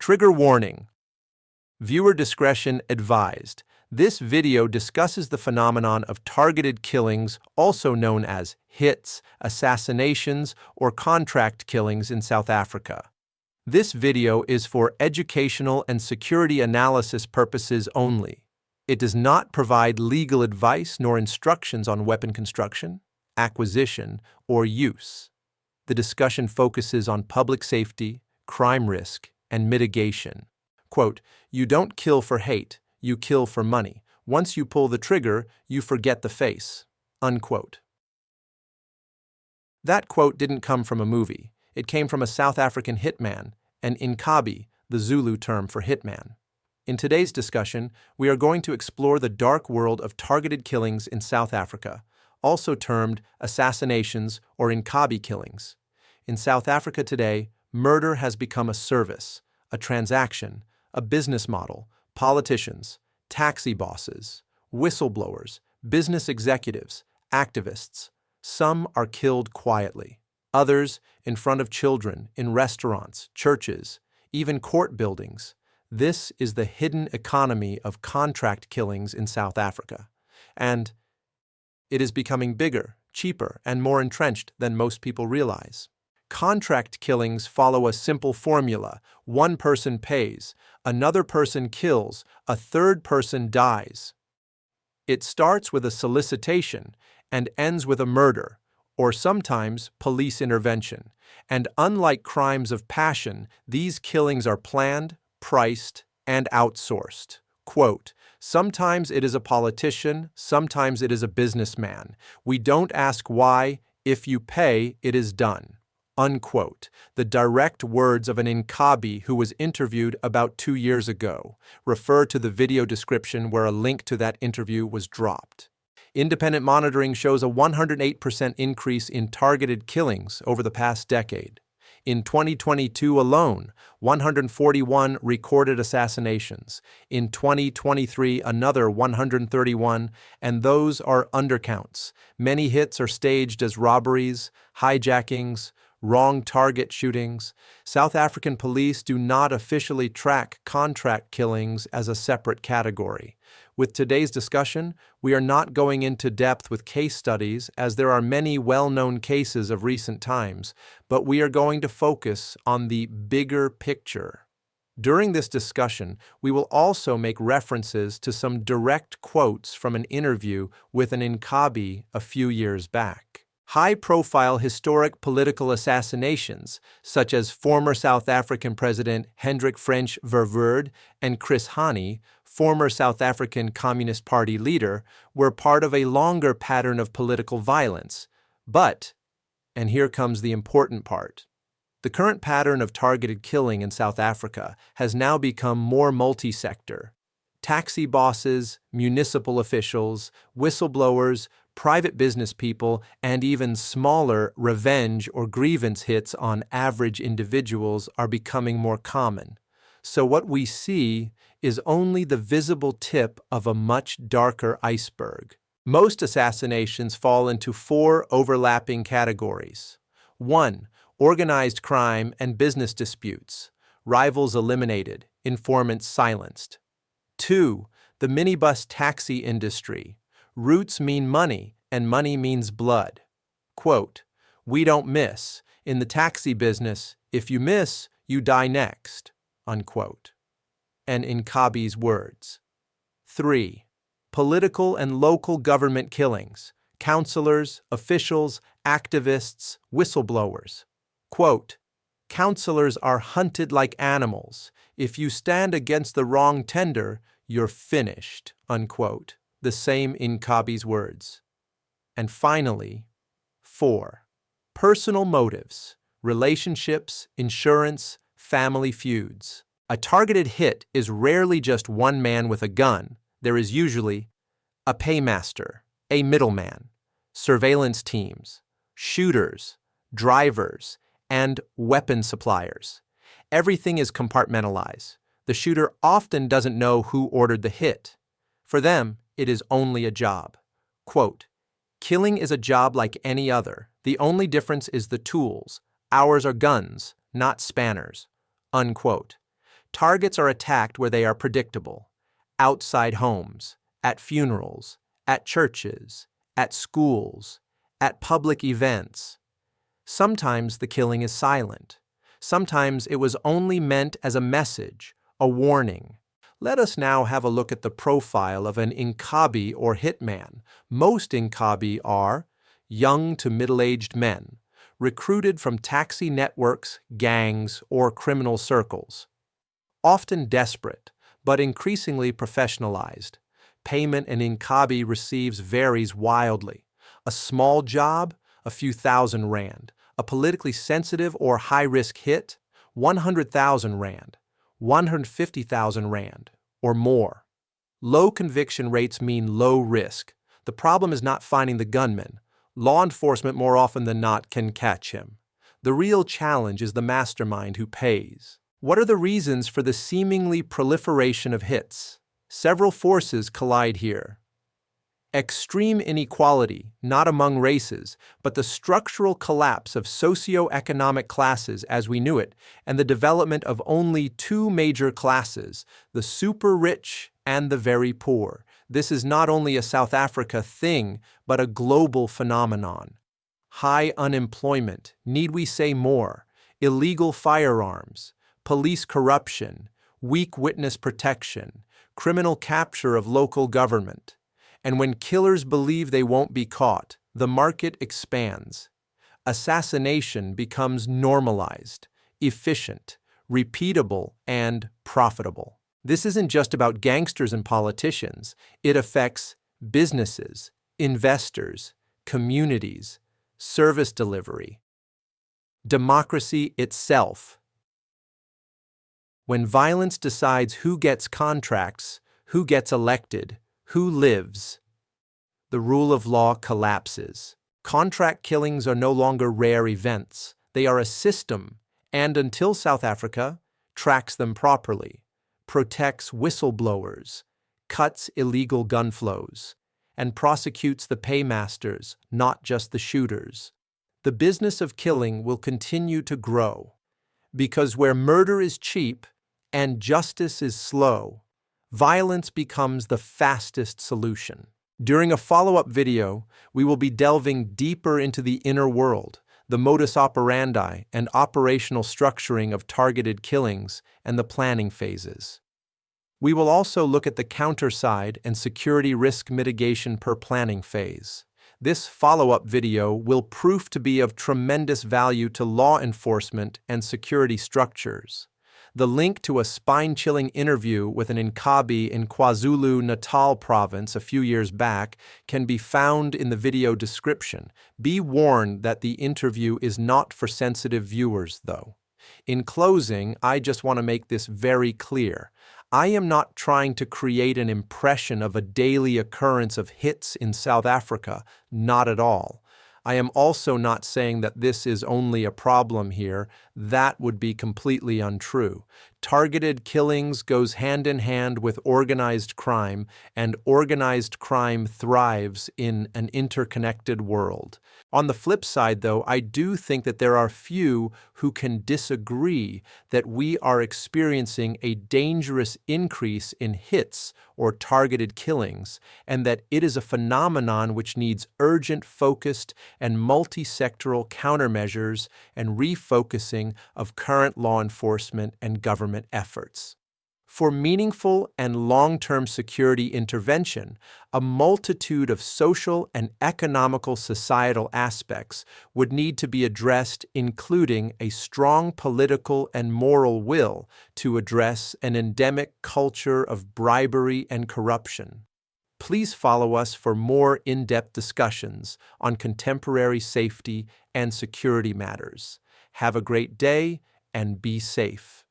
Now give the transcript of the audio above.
Trigger warning. Viewer discretion advised. This video discusses the phenomenon of targeted killings, also known as hits, assassinations, or contract killings in South Africa. This video is for educational and security analysis purposes only. It does not provide legal advice nor instructions on weapon construction, acquisition, or use. The discussion focuses on public safety, crime risk, and mitigation. Quote, "You don't kill for hate, you kill for money. Once you pull the trigger, you forget the face." Unquote. That quote didn't come from a movie. It came from a South African hitman, an Inkabi, the Zulu term for hitman. In today's discussion, we are going to explore the dark world of targeted killings in South Africa, also termed assassinations or Inkabi killings. In South Africa today, murder has become a service, a transaction, a business model. Politicians, taxi bosses, whistleblowers, business executives, activists. Some are killed quietly. Others in front of children, in restaurants, churches, even court buildings. This is the hidden economy of contract killings in South Africa. And it is becoming bigger, cheaper, and more entrenched than most people realize. Contract killings follow a simple formula. One person pays, another person kills, a third person dies. It starts with a solicitation and ends with a murder, or sometimes police intervention. And unlike crimes of passion, these killings are planned, priced, and outsourced. Quote, "Sometimes it is a politician, sometimes it is a businessman. We don't ask why. If you pay, it is done." Unquote. The direct words of an Inkabi who was interviewed about 2 years ago. Refer to the video description where a link to that interview was dropped. Independent monitoring shows a 108% increase in targeted killings over the past decade. In 2022 alone, 141 recorded assassinations. In 2023, another 131, and those are undercounts. Many hits are staged as robberies, hijackings, wrong target shootings. South African police do not officially track contract killings as a separate category. With today's discussion, we are not going into depth with case studies as there are many well-known cases of recent times, but we are going to focus on the bigger picture. During this discussion, we will also make references to some direct quotes from an interview with an Inkabi a few years back. High-profile historic political assassinations, such as former South African President Hendrik French Verwoerd and Chris Hani, former South African Communist Party leader, were part of a longer pattern of political violence. But, and here comes the important part, the current pattern of targeted killing in South Africa has now become more multi-sector. Taxi bosses, municipal officials, whistleblowers, private business people, and even smaller revenge or grievance hits on average individuals are becoming more common. So what we see is only the visible tip of a much darker iceberg. Most assassinations fall into 4 overlapping categories. 1. Organized crime and business disputes. Rivals eliminated, informants silenced. 2. The minibus taxi industry. Roots mean money, and money means blood. Quote, "We don't miss. In the taxi business, if you miss, you die next." Unquote. And Inkabi's words. 3. Political and local government killings. Councillors, officials, activists, whistleblowers. Quote, "Councillors are hunted like animals. If you stand against the wrong tender, you're finished." Unquote. The same Inkabi's words. And finally, 4. Personal motives, relationships, insurance, family feuds. A targeted hit is rarely just one man with a gun. There is usually a paymaster, a middleman, surveillance teams, shooters, drivers, and weapon suppliers. Everything is compartmentalized. The shooter often doesn't know who ordered the hit. For them, it is only a job. Quote, "Killing is a job like any other. The only difference is the tools. Ours are guns, not spanners." Unquote. Targets are attacked where they are predictable: outside homes, at funerals, at churches, at schools, at public events. Sometimes the killing is silent. Sometimes it was only meant as a message, a warning. Let us now have a look at the profile of an Inkabi or hitman. Most Inkabi are young to middle-aged men, recruited from taxi networks, gangs, or criminal circles. Often desperate, but increasingly professionalized. Payment an Inkabi receives varies wildly. A small job, a few thousand rand. A politically sensitive or high-risk hit, 100,000 rand, 150,000 rand, or more. Low conviction rates mean low risk. The problem is not finding the gunman. Law enforcement more often than not can catch him. The real challenge is the mastermind who pays. What are the reasons for the seemingly proliferation of hits? Several forces collide here. Extreme inequality, not among races, but the structural collapse of socio-economic classes as we knew it, and the development of only two major classes, the super rich and the very poor. This is not only a South Africa thing, but a global phenomenon. High unemployment, need we say more? Illegal firearms, police corruption, weak witness protection, criminal capture of local government. And when killers believe they won't be caught, the market expands. Assassination becomes normalized, efficient, repeatable, and profitable. This isn't just about gangsters and politicians. It affects businesses, investors, communities, service delivery, democracy itself. When violence decides who gets contracts, who gets elected, who lives, the rule of law collapses. Contract killings are no longer rare events. They are a system, and until South Africa tracks them properly, protects whistleblowers, cuts illegal gun flows, and prosecutes the paymasters, not just the shooters, the business of killing will continue to grow. Because where murder is cheap and justice is slow, violence becomes the fastest solution. During a follow-up video, we will be delving deeper into the inner world, the modus operandi and operational structuring of targeted killings and the planning phases. We will also look at the counter side and security risk mitigation per planning phase. This follow-up video will prove to be of tremendous value to law enforcement and security structures. The link to a spine-chilling interview with an Inkabi in KwaZulu-Natal province a few years back can be found in the video description. Be warned that the interview is not for sensitive viewers, though. In closing, I just want to make this very clear. I am not trying to create an impression of a daily occurrence of hits in South Africa, not at all. I am also not saying that this is only a problem here. That would be completely untrue. Targeted killings goes hand in hand with organized crime, and organized crime thrives in an interconnected world. On the flip side, though, I do think that there are few who can disagree that we are experiencing a dangerous increase in hits or targeted killings, and that it is a phenomenon which needs urgent, focused, and multi-sectoral countermeasures and refocusing of current law enforcement and government efforts. For meaningful and long-term security intervention, a multitude of social and economical societal aspects would need to be addressed, including a strong political and moral will to address an endemic culture of bribery and corruption. Please follow us for more in-depth discussions on contemporary safety and security matters. Have a great day and be safe.